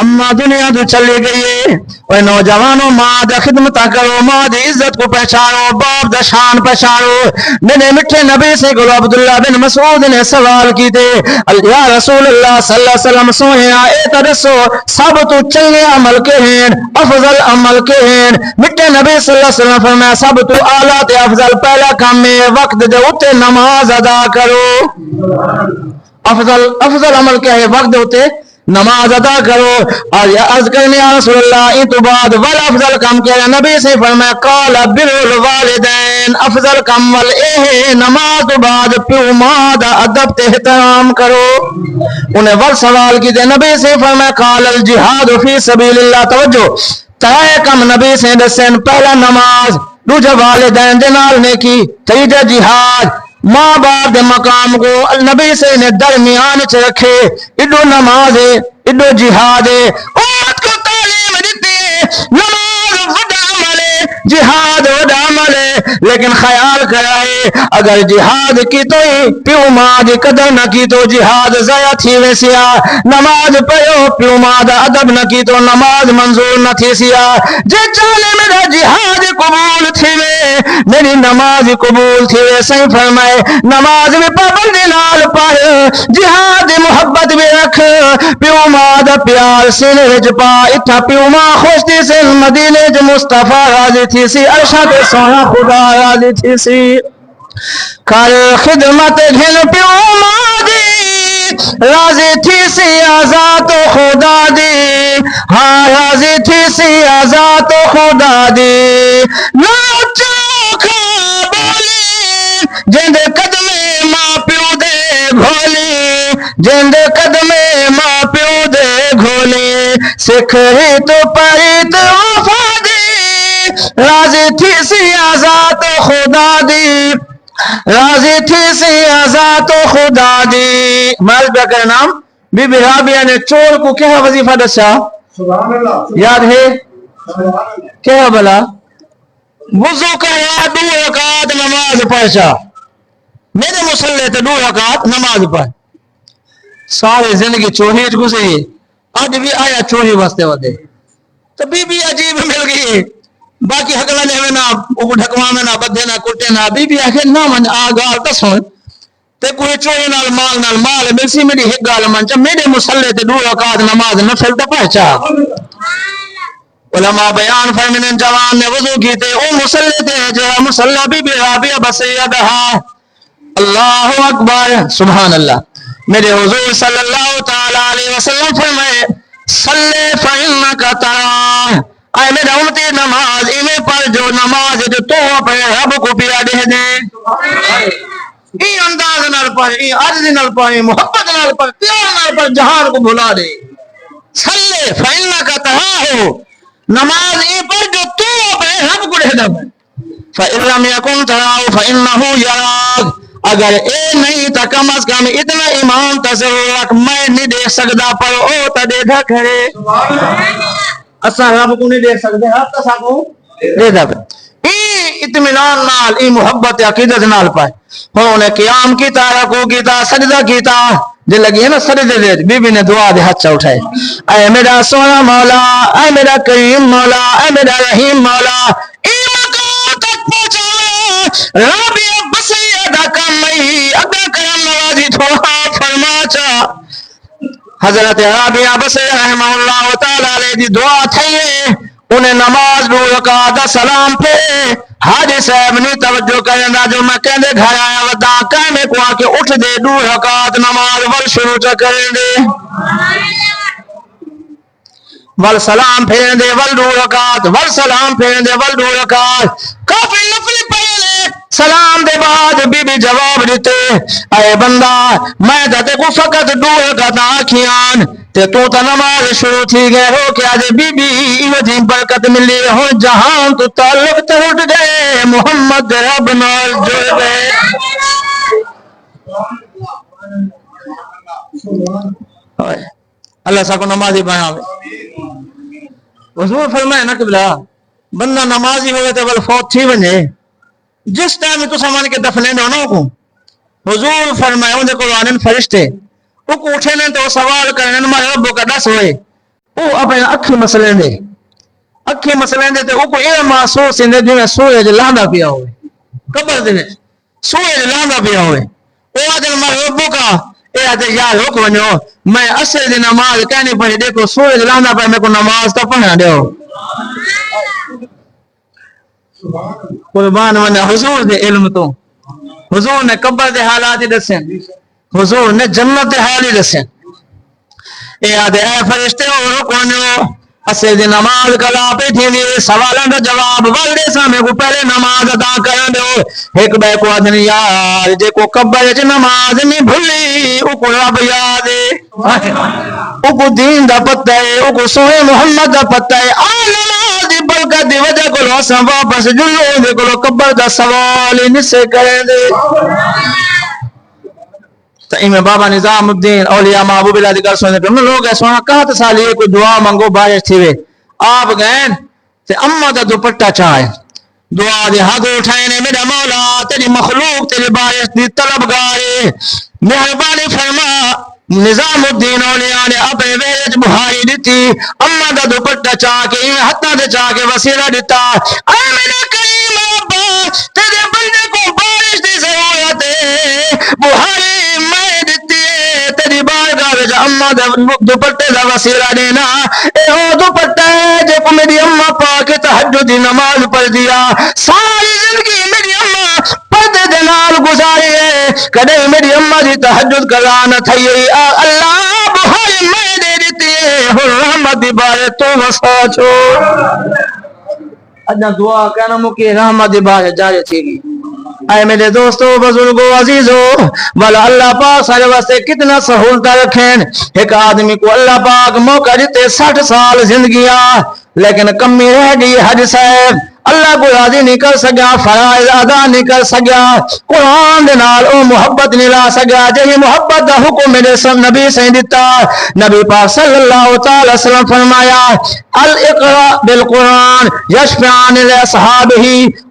اما دنیا تو چلی گئی ہے اور نوجوانوں ماں دا خدمت کرو ماں دی عزت کو پہچانو باپ دا شان پہچانو میرے مٹھے نبی سے گلو عبداللہ بن مسعود نے سوال کی تھے یا رسول اللہ صلی اللہ علیہ وسلم سوہیا اے ترسو سب تو چلنے عمل کے ہیں افضل عمل کے ہیں مٹھے نبی صلی اللہ علیہ وسلم فرمایا سب تو اعلیٰ تے افضل پہلا کام میں وقت دے اتے نماز ادا کرو افضل عمل کیا ہے وقت دے اتے نماز ادا کرو اور عرض کرنے یا رسول اللہ ان تو بعد والافضل کام کیا ہے نبی سے فرمایا قال بر الوالدین افضل کام وال اے نماز تو بعد پیو ماں دا ادب تے احترام کرو انہیں ور سوال کی دے نبی سے فرمایا قال الجہاد فی سبیل اللہ توجہ ترائے کم نبی سے دسین پہلا نماز دوجہ والدین جنال نے کی تیجہ جہاد ماں باپ دے مقام کو نبی سے نے درمیان چ رکھے اڈو نماز ہے اڈو جہاد ہے امت کو تعلیم دیتی ہے نماز وڈا عمل ہے جہاد وڈا عمل ہے لیکن خیال کرائے اگر جہاد کی تو پیو ماں دی قدر نہ کی تو جہاد ضائع تھی ویسیا نماز پڑھو پیو ماں دا ادب نہ کی تو نماز منظور نہ تھی سیا جے چالے میرا جہاد قبول تھی وے میری نماز قبول تھی وے صحیح فرمائے نماز میں پابندی نال پڑھ جہاد محبت بھی رکھ پیو ماں دا پیار سینے وچ پا اتھا پیو ماں خوش تھی سے مدینے جو مصطفیٰ راضی تھی سی ارشاد سونا خدا راضی تھی سی کر خدمت گھن پیو ماں دی راضی تھی سی آزاد خدا دی ہاں راضی تھی سی آزاد خدا دی ناچو کھا بولی جندے قدمے ماں پیو دے گھولی جندے قدمے ماں پیو دے گھولی سکھ ہی تو پریت وفا دی راضی تھی سی آزاد خدا دی راضی تھی سی آزاد خدا دی مال بیا کا نام بی بی رابعہ نے چور کو کیا وظیفہ دسا یاد ہے کیا بلا وضو کا یا 2 رکعت نماز پڑھا میرے مسلح تے 2 رکعت نماز پڑھ سارے زندگی چوہی گزری آج بھی آیا چوہی واسطے ودے تو بی بی عجیب مل گئی باقی حقلہ نے ہمیں نہ ڈھکوا میں نہ بدھے نہ کٹے نہ بی بی آخر نہ من آگال تسون تے کوئی چوہی نال مال ملسی میری ایک گال من چا میرے مسلح تے 2 رکعت نماز نفل تے پہچا علماء بیان فرمین جوان نے وضو کی تے او مسلح تے جو مسلح بی بی رابعہ بسیدہا اللہ اکبر سبحان اللہ میرے حضور صلی اللہ تعالی علیہ وسلم فرمائے صلی فإنک ترا اے میرا امتی نماز انہیں پر جو نماز جو تو اپنے رب کو پیا دے دے این انداز نال پر این عرض نال پر محبت نال پر پیار نال پر جہان کو بھلا دے صلی فإنک ترا ہو نماز این پر جو تو اپنے رب کو دے دے فإن لم يكن تراه فإنه يراك اگر اے نہیں تا کم از کم اتنا ایمان تصور رکھ میں نہیں دیکھ سکتا پر او تا دیکھا کرے اسا رب کو نہیں دیکھ سکتے آپ تا ساکو دیکھا کرے اطمینان نال محبت عقیدت نال پائے انہوں نے قیام کیتا رکوع کیتا سجدہ کیتا جو لگی ہے نا سجدے دے بی بی نے دعا دے ہاتھ اٹھائے اے میرا سونا مولا اے میرا کریم مولا اے میرا رحیم مولا رابعہ بصری ادا کم مئی ادا کرم نوازی تھوڑا فرما چا حضرت رابعہ بصری رحمہ اللہ تعالی علیہ دی دعا تھی ہے انہیں نماز 2 رکعت سلام پہ حاجی صاحب نے توجہ کرنا جو میں کہندے گھر آیا ودا کہنے کو آ کے اٹھ دے 2 رکعت نماز ول شروع کریں دے ول سلام پھیر دے ول 2 رکعت ول سلام پھیر دے ول 2 رکعت کافی نفل پڑھ لے سلام دے بعد بی بی جواب دیتے اے بندہ میں تے کو فقط 2 رکعت آکھیاں تے تو تا نماز شروع تھی گئے ہو کہ آج بی بی ایوہ برکت ملی ہو جہاں تو تعلق تے اٹھ گئے محمد رب نال جڑ گئے اللہ سا کو نمازی بناوے حضور فرمائے نا قبلہ بندہ نمازی ہوئے تو بل فوت تھی ونجے جس ٹائم تو سامان کے دفنے نہ کو حضور فرمائے ان کو آنن فرشتے او کو اٹھے نے تو سوال کرنے ہمارے رب کا دس ہوئے او اپنے اکھی مسئلے دے تے او کو اے محسوس ہے جو سورج لاندا پیا ہوئے قبر دے سورج لاندا پیا ہوئے او آدھے ہمارے رب کا اے آدھے یار رک ونجو میں اثر دی نماز کہنے پڑھی دیکھو سورج لاندا پہ میں کو نماز تو پڑھنا دیو قربان ونے حضور دے علم تو حضور نے قبر دے حالات دسیں حضور نے جنت دے حال دسیں اے آدھے اے فرشتے ہو رکو اصل دی نماز کلا پہ تھی دی سوالان دا جواب والدے سامنے کو پہلے نماز ادا کرن دو ایک بے کو آدھنی یار جے کو قبر جے نماز نہیں بھلی او کو رب یاد ہے او کو دین دا پتہ ہے او کو سوئے محمد دا پتہ ہے نماز دی برکت دی وجہ کو لوساں واپس جلو دے کو قبر دا سوال ہی نسے کریں دے تو امام بابا نظام الدین اولیاء محبوب اللہ دی گل سننے پہ لوگ ہے سونا کہا تو سالی کوئی دعا منگو بارش تھی وے آپ گئے تے اما دا دوپٹہ چاہے دعا دے ہاتھ اٹھائے نے میرا مولا تیری مخلوق تیری بارش دی طلب گارے مہربانی فرما نظام الدین اولیاء نے اپنے ویج بہاری دیتی اما دا دوپٹہ چاہ کے ہتھا دے چاہ کے وسیلہ دیتا اے میرا کریم ابا تیرے بندے کو بارش دی ضرورت ہے بہاری اما دوپٹے دا وسیلہ دینا اے او دوپٹہ ہے جے کو میری اما پاک تہجد دی نماز پڑھ دیا ساری زندگی میری اما پردے دے نال گزاری ہے کدے میری اما دی تہجد قضا نہ تھی اللہ بہاری میں دے دیتی ہے رحمت دی بارے تو وسا چھوڑ اجا دعا کہنا مکی رحمت دی بارے جاری تھی گی اے میرے دوستو بزرگو عزیزو والا اللہ پاک سارے واسطے کتنا سہولت رکھیں ایک آدمی کو اللہ پاک موقع دیتے 60 سال زندگیاں لیکن کمی رہ گئی حج صاحب اللہ کو راضی نہیں کر سکیا فرائض ادا نہیں کر سکیا قرآن دے نال او محبت نہیں لا سکیا جہی محبت دا حکم میرے نبی سے دیتا نبی پاک صلی اللہ تعالی وسلم فرمایا الاقراء بالقرآن یشفعان لاصحابہ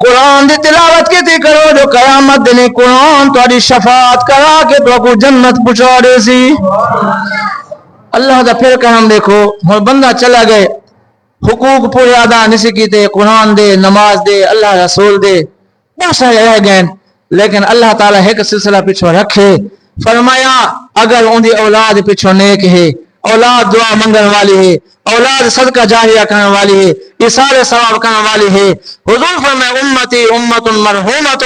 قرآن دی تلاوت کی کرو جو قیامت دن قرآن تاری شفاعت کرا کے تو کو جنت پہنچا دے سی اللہ دا پھر کہ ہم دیکھو بندہ چلا گئے حقوق پورے ادا نہیں سکیتے قرآن دے نماز دے اللہ رسول دے بہت سارے رہ گئے لیکن اللہ تعالیٰ ایک سلسلہ پیچھو رکھے فرمایا اگر ان دی اولاد پیچھو نیک ہے اولاد دعا منگن والی ہے اولاد صدقہ جاریہ کرنے والی ہے اثار ثواب کرنے والی ہے حضور فرمایا امتی امت مرحومت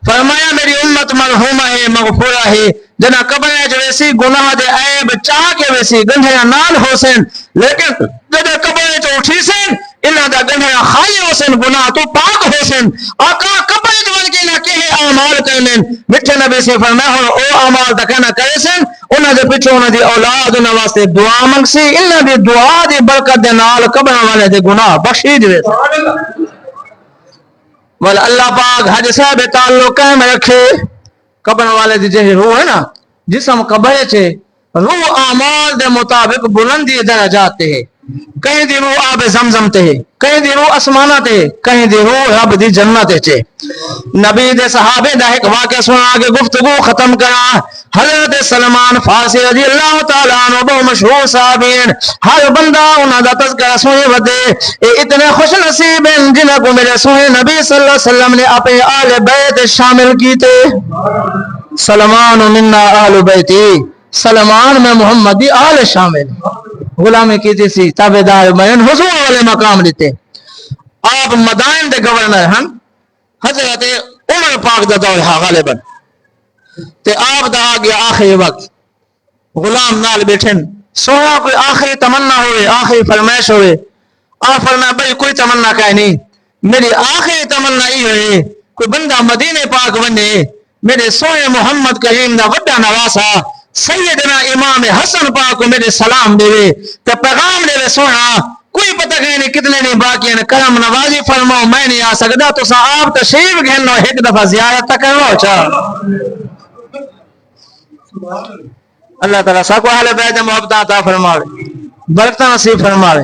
فرمایا میری امت مرحومہ ہے مغفورہ ہے جنا قبر جو ویسی گناہ دے عیب چاہ کے ویسی گنڈھیا نال حسین لیکن جنا قبر جو اٹھی سن انہاں دا گنڈھیا خالی حسین گناہ تو پاک حسین آقا قبر جو ون کے نہ کہے اعمال کرنے مٹھے نبی سے فرمایا او اعمال تک نہ کرے سن انہاں دے پیچھے انہاں دی اولاد انہاں واسطے دعا منگسی انہاں دی دعا دی برکت دے نال قبر والے دے گناہ بخشی دے والا اللہ پاک حج صاحب تعلق قائم رکھے قبر والے دی جہی روح ہے نا جسم قبر چھے روح اعمال دے مطابق بلندی درجات ہے کہیں دی روح آب زمزم تے کہیں دی روح اسمانہ تے کہیں دی روح رب دی جنت تے نبی دے صحابے دا ایک واقعہ سنا کے گفتگو ختم کرا حضرت سلمان فارسی رضی اللہ تعالیٰ عنہ بہت مشہور صحابین ہر بندہ انہاں دا تذکرہ سنے ودے اے اتنے خوش نصیب ہیں جنہاں کو میرے سونے نبی صلی اللہ علیہ وسلم نے اپنے آل بیت شامل کیتے سلمان منا آل بیتی سلمان میں محمدی آل شامل غلامی کی سی تابعدار بین حضور والے مقام لیتے آپ مدائن دے گورنر ہیں حضرت عمر پاک دا دور ہے غالباً تے آپ دا آگیا آخری وقت غلام نال بیٹھن سونا کوئی آخری تمنا ہوئے آخری فرمائش ہوئے آپ فرمایا بھائی کوئی تمنا کہے نہیں میری آخری تمنا ہی ہوئے کوئی بندہ مدینے پاک بنے میرے سونے محمد کریم دا وڈا نواسا سیدنا امام حسن پاک کو میرے سلام دے تے پیغام دے سونا کوئی پتہ نہیں کتنے نہیں باقی ہیں کرم نوازی فرماؤ میں نہیں آ سکتا تو سا آپ تشریف گھنو ایک دفعہ زیارت تک کرو چاہ اللہ تعالیٰ سا کو اہل بیت محبت عطا فرماوے برکت نصیب فرماوے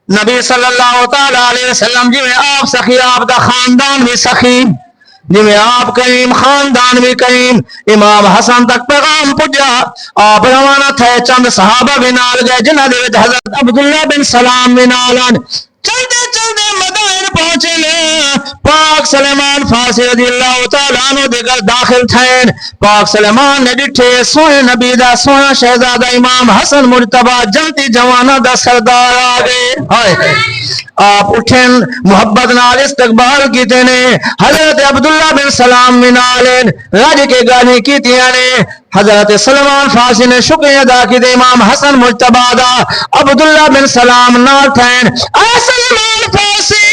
نبی صلی اللہ تعالی علیہ وسلم جی میں آپ سخی آپ دا خاندان بھی سخی جی میں آپ کریم خاندان بھی کریم امام حسن تک پیغام پجا آپ روانہ تھے چند صحابہ بھی نال گئے جنہ دے حضرت عبداللہ بن سلام بھی نالان چلتے چلتے مدائن پہنچے لے پاک سلیمان فارسی رضی اللہ تعالیٰ عنہ دے گھر داخل تھین پاک سلیمان نے ڈٹھے سونے نبی دا سونا شہزادہ امام حسن مرتبہ جنتی جوانہ دا سردار آگے آپ اٹھیں محبت نال استقبال کیتے نے حضرت عبداللہ بن سلام منالین راج کے گانے کیتیاں نے حضرت سلمان فارسی نے شکریہ ادا کیتے امام حسن مرتبہ دا عبداللہ بن سلام نال تھین اے سلمان فارسی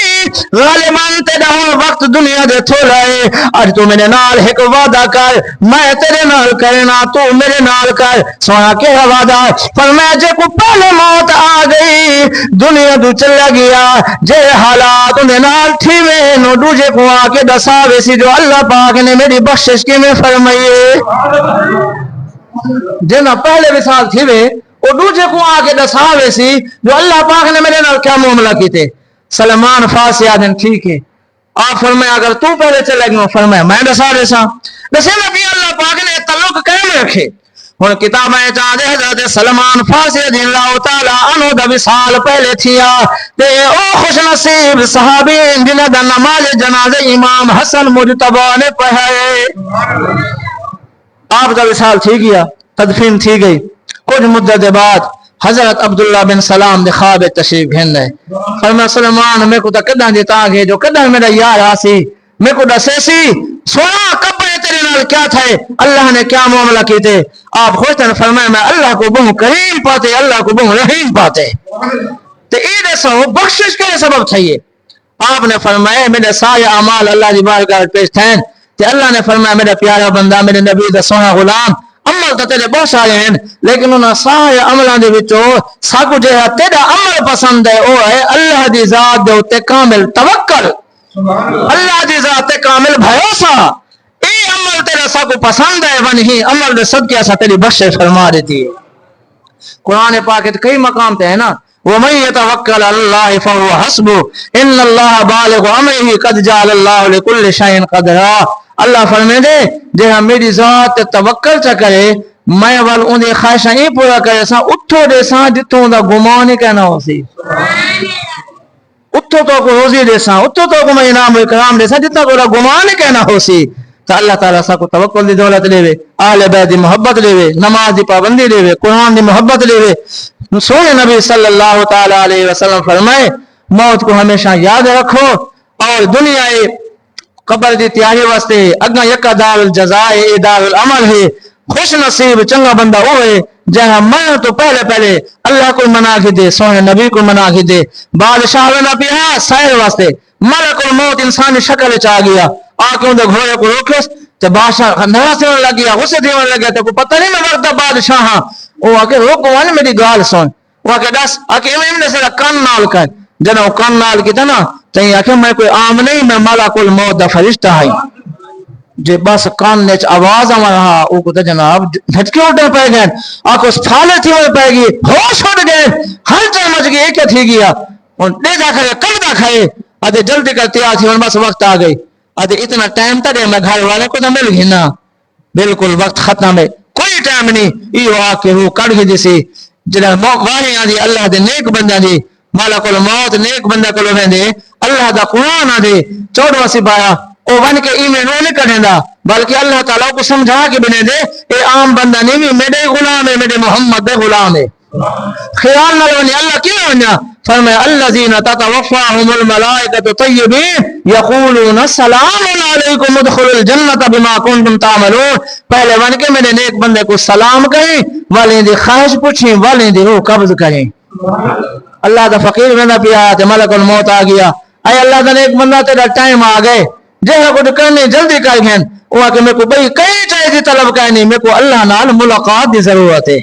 غالمان تیرا وقت دنیا دے تھوڑا ہے آج تو میرے نال ایک وعدہ کر میں تیرے نال کرنا تو میرے نال کر سونا کہ وعدہ پر میں جے کو پہلے موت آ گئی دنیا دو چلا گیا جے حالات انہیں نال تھی میں نو دوجے کو آکے دسا ویسی جو اللہ پاک نے میری بخشش کی میں فرمائیے جنہ پہلے مثال تھی میں وہ دوجے کو آکے دسا ویسی جو اللہ پاک نے میرے نال کیا معاملہ کی تھے سلمان فارسی آدھن ٹھیک ہے آپ فرمائے اگر تو پہلے چلے گئے فرمائے میں دسا دیسا دسے نبی اللہ پاک نے تعلق قائم رکھے اور کتابیں چاہتے حضرت سلمان فارسی رضی اللہ تعالیٰ عنہ دا وصال پہلے تھیا تے او خوش نصیب صحابین جنہ دا نماز جنازہ امام حسن مجتبہ نے پڑھائے آپ دا وصال تھی گیا تدفین تھی گئی کچھ مدت بعد حضرت عبداللہ بن سلام دے خواب تشریف گھن ہے فرمایا سلمان میں کو تا کدھاں دیتا آگے جو کدھاں میرا یار آسی میں کو دسیسی سونا کب ہے تیرے نال کیا تھے اللہ نے کیا معاملہ کی تھے آپ خوشتاً فرمایا میں اللہ کو بہت کریم پاتے اللہ کو بہت رحیم پاتے تو عید ایسا ہو بخشش کے سبب تھائیے آپ نے فرمایا میرے سارے اعمال اللہ دی بارگاہ پیش تھے تو اللہ نے فرمایا میرا پیارا بندہ میرے نبی دا سونا غلام عمل تو تیرے بہت سارے ہیں لیکن انہاں سارے عملوں دے وچوں ساکو جو ہے تیرا عمل پسند ہے وہ ہے اللہ دی ذات دے اوتے کامل توکل اللہ دی ذات تے کامل بھروسہ اے عمل تیرا ساکو پسند ہے ونہی عمل دے صدقے سے تیری بخشش فرما دیتی ہے قرآن پاک کے کئی مقام تے ہے نا وَمَن يَتَوَكَّلْ عَلَى اللَّهِ فَهُوَ حَسْبُهُ إِنَّ اللَّهَ بَالِغُ أَمْرِهِ قَدْ جَعَلَ اللَّهُ لِكُلِّ شَيْءٍ قَدْرًا اللہ فرمائے دے جے ہم میری ذات توکل چا کرے میں وال ان دی خواہشاں ہی پورا کرے سا اٹھو دے سا جتوں دا گمان ہی کہنا ہو سی اٹھو تو کو روزی دے سا اٹھو تو کو میں انعام و اکرام دے سا جتنا کو گمان ہی کہنا ہو سی تو اللہ تعالیٰ سا کو توکل دی دولت لے وے آل بیت دی محبت لے وے نماز دی پابندی لے وے قرآن دی محبت لے وے سونے نبی صلی اللہ تعالی علیہ وسلم فرمائے موت کو ہمیشہ یاد رکھو اور دنیا قبر دی تیاری واسطے اگا یکا دار الجزائے دار العمل ہے خوش نصیب چنگا بندہ ہوئے جہاں من تو پہلے اللہ کو منا کے دے سونے نبی کو منا کے دے بادشاہ نہ پیا سائر واسطے ملک الموت انسانی شکل چاہ گیا آکے ان دے گھوڑے کو روکس تے بادشاہ ناراض ہونے لگ گیا غصے دینے لگ گیا تے کو پتہ نہیں میں وقت بادشاہ ہاں وہ آکے روکو والے میری گال سن وہ آکے دس آکے امام نے سے کان نال کر جنہوں کان نال کی تھا نا تہیں آکے میں کوئی عام نہیں میں ملک الموت دا فرشتہ ہائی جے بس کان نے آواز آ رہا او کو جناب جھٹکے اٹھنے پہ گئے آنکھوں پھالے تھی وہ پہ گئی ہوش اٹھ گئے ہر چیز مچ گئی ایک تھی گیا اور ڈیگا کھائے کردہ کھائے آدھے جلدی کر تیار تھی بس وقت آ گئی آدھے اتنا ٹائم تھا میں گھر والے کو تو مل گئی نا بالکل وقت ختم ہے کوئی ٹائم نہیں یہ آ کے وہ کڑ گئی جیسی جنہیں واہی آدھی اللہ دے نیک بندہ دی مالا کو موت نیک بندہ کو ویندے اللہ دا قرآن آ دے 14واں سپارہ او ون کے ایمان نہیں کریں دا بلکہ اللہ تعالیٰ کو سمجھا کے بنے دے اے عام بندہ نہیں میرے غلام ہے میرے محمد دے غلام ہے خیال نہ لونی اللہ کیوں ہونا فرمایا الذین تتوفاهم الملائکۃ طیبین یقولون السلام علیکم ادخلوا الجنۃ بما کنتم تعملون پہلے ون کے میرے نیک بندے کو سلام کہیں والے دی خواہش پوچھیں والے دی روح قبض کریں اللہ دا فقیر بندہ پیا تے ملک الموت آ گیا اے اللہ دا نیک بندہ تیرا ٹائم آ گئے جہاں کو کرنے جلدی کر گئے وہ کہ میرے کو بھئی کئی چاہے دی طلب کرنی میرے کو اللہ نال ملاقات دی ضرورت ہے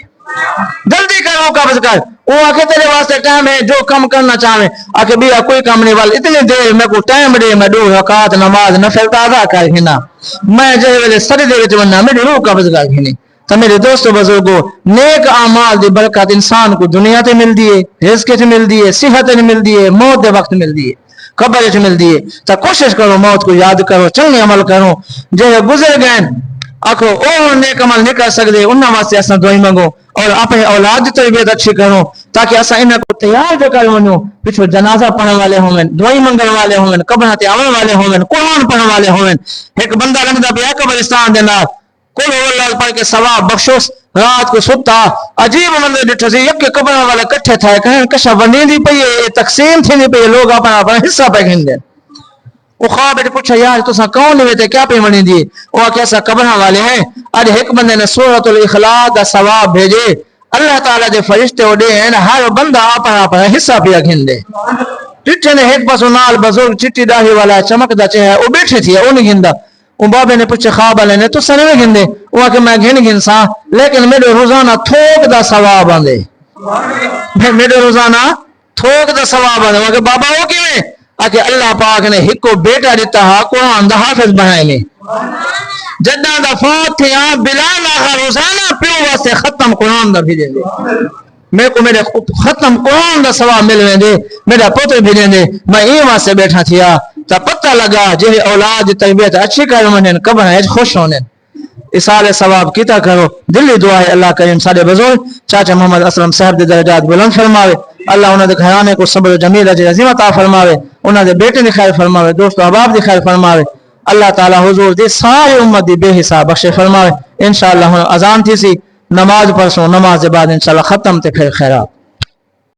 جلدی کر وہ قبض کر وہ آکے تیرے واسطے ٹائم ہے جو کم کرنا چاہے آکے بھی کوئی کم نہیں والا اتنی دیر میں کو ٹائم دے میں 2 رکعت نماز نفل ادا کر گھنا میں جے ویلے سری دے وچ وننا میری روح قبض کر گھنی تو میرے دوستو بزرگو نیک اعمال دی برکت انسان کو دنیا تے مل دیے رزق تے مل دیے صحت تے مل دیے موت دے وقت مل دیے قبر تے مل دیے تو کوشش کرو موت کو یاد کرو چنگے عمل کرو جے گزر گئے آخو او نیک عمل نہیں کر سکتے انہاں واسطے اساں دعائی منگو اور اپنے اولاد کی تربیت اچھی کرو تاکہ اساں انہاں کو تیار جو کر ونو پچھو جنازہ پڑھنے والے ہوں دعائی منگن والے ہوں قبر تے آون والے ہوں قرآن پڑھنے والے ہوں ایک بندہ لنگدا پیا قبرستان دے نال کل اللہ پڑھ کے ثواب بخشوس رات کو ستا عجیب منظر ڈٹھا سی یک قبر والے کٹھے تھے کہیں کشا ونیندی پئی ہے تقسیم تھیندی پئی لوگ اپنا اپنا حصہ پہ گھندے وہ خواب بیٹے پوچھا یار تساں کون نہیں ہوتے کیا پہ ونیندی وہ کیسا قبر والے ہیں اج ایک بندے نے سورۃ الاخلاص دا ثواب بھیجے اللہ تعالی دے فرشتے اڑے ہیں ہر بندہ اپنا اپنا حصہ پہ گھندے ٹھٹھے نے ایک پاسوں نال بزرگ چٹی داڑھی والا چمکدا چہرہ وہ بیٹھے تھے وہ نہیں گھندا وہ بابے نے پوچھا خواب والے نے تو سنے میں گھندے وہ کہ میں گھن سا لیکن میرے روزانہ تھوک دا ثواب آندے میرے روزانہ تھوک دا ثواب آندے وہ کہ بابا وہ کیویں کہ اللہ پاک نے ایک کو بیٹا دیتا ہے قرآن دا حافظ بنائے میں جدہ دا فوت تھے بلال آخر روزانہ پیو واسطے ختم قرآن دا بھی دیں دے میرے کو میرے ختم قرآن دا ثواب ملویں دے میرا پتر بھی دیں دے میں این واسطے بیٹھا تھیا تا پتہ لگا جہے اولاد تربیت اچھی کر منن قبر ہے خوش ہونے اسال ثواب کیتا کرو دلی دعا ہے اللہ کریم سارے بزرگ چاچا محمد اسلم صاحب دے درجات بلند فرماوے اللہ انہاں دے گھرانے کو صبر و جمیل اجر عظیم عطا فرماوے انہاں دے بیٹے دی خیر فرماوے دوست و احباب دی خیر فرماوے اللہ تعالی حضور دی ساری امت دی بے حساب بخش فرماوے انشاءاللہ اذان تھی سی نماز پڑھسوں نماز کے بعد انشاءاللہ ختم تے پھر خیرات